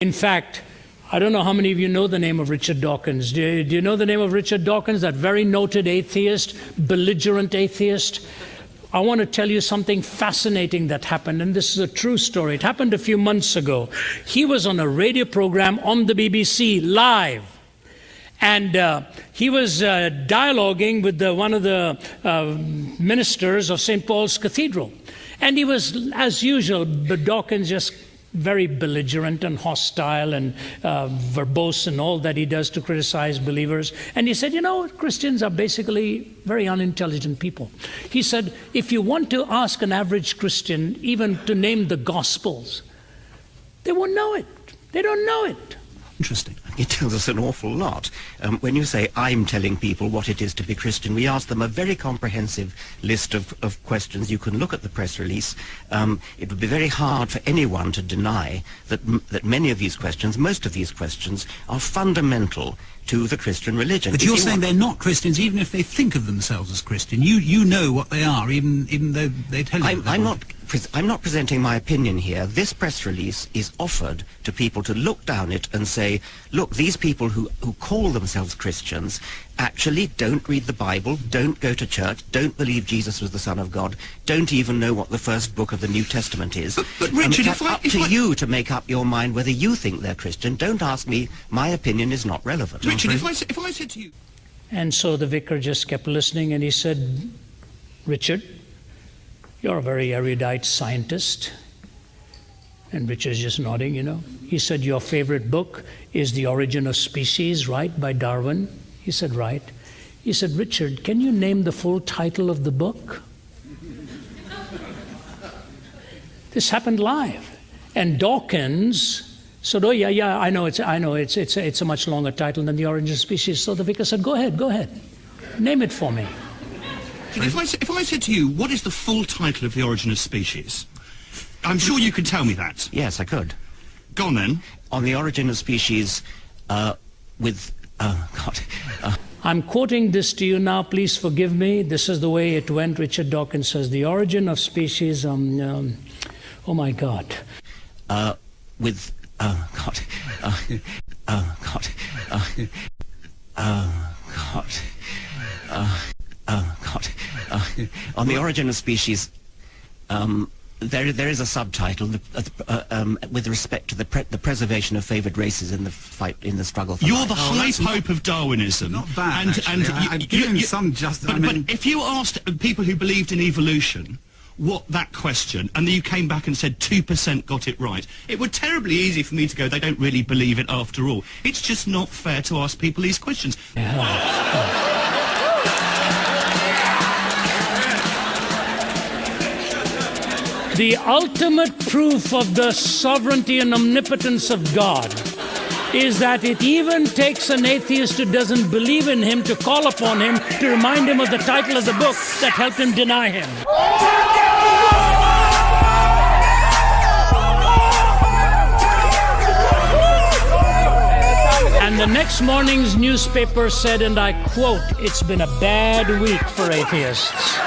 In fact, I don't know how many of you know the name of Richard Dawkins. Do you know the name of Richard Dawkins, that very noted atheist, belligerent atheist? I want to tell you something fascinating that happened, and this is a true story. It happened a few months ago. He was on a radio program on the BBC live, and he was dialoguing with one of the ministers of St. Paul's Cathedral. And he was, as usual, but Dawkins just very belligerent and hostile and verbose and all that he does to criticize believers. And he said, you know, Christians are basically very unintelligent people. He said, if you want to ask an average Christian even to name the Gospels, they won't know it. They don't know it. Interesting. It tells us an awful lot. When you say, I'm telling people what it is to be Christian, we ask them a very comprehensive list of questions. You can look at the press release. It would be very hard for anyone to deny that many of these questions, most of these questions, are fundamental to the Christian religion. But you're saying they're not Christians, even if they think of themselves as Christian. You know what they are, even though they tell you. I'm not presenting my opinion here. This press release is offered to people to look down it and say, look, these people who call themselves Christians actually don't read the Bible, don't go to church, don't believe Jesus was the Son of God, don't even know what the first book of the New Testament is. But Richard, it's up to you to make up your mind whether you think they're Christian. Don't ask me. My opinion is not relevant. Richard, if I said to you... And so the vicar just kept listening, and he said, Richard, you're a very erudite scientist. And Richard's just nodding, you know. He said, your favorite book is The Origin of Species, right, by Darwin? He said, right. He said, Richard, can you name the full title of the book? This happened live. And Dawkins said, oh, yeah, I know, it's a much longer title than The Origin of Species. So the vicar said, go ahead. Name it for me. If I said to you, what is the full title of The Origin of Species? I'm sure you could tell me that. Yes, I could. Go on then. On The Origin of Species, I'm quoting this to you now, please forgive me. This is the way it went. Richard Dawkins says, The Origin of Species, oh my God. On The Origin of Species, there is a subtitle with respect to the preservation of favoured races in the fight, in the struggle for You're life. the high pope of Darwinism. Not bad, and I'm giving some just... But if you asked people who believed in evolution what that question, and then you came back and said 2% got it right, it would terribly easy for me to go, they don't really believe it after all. It's just not fair to ask people these questions. The ultimate proof of the sovereignty and omnipotence of God is that it even takes an atheist who doesn't believe in him to call upon him to remind him of the title of the book that helped him deny him. And the next morning's newspaper said, and I quote, "It's been a bad week for atheists."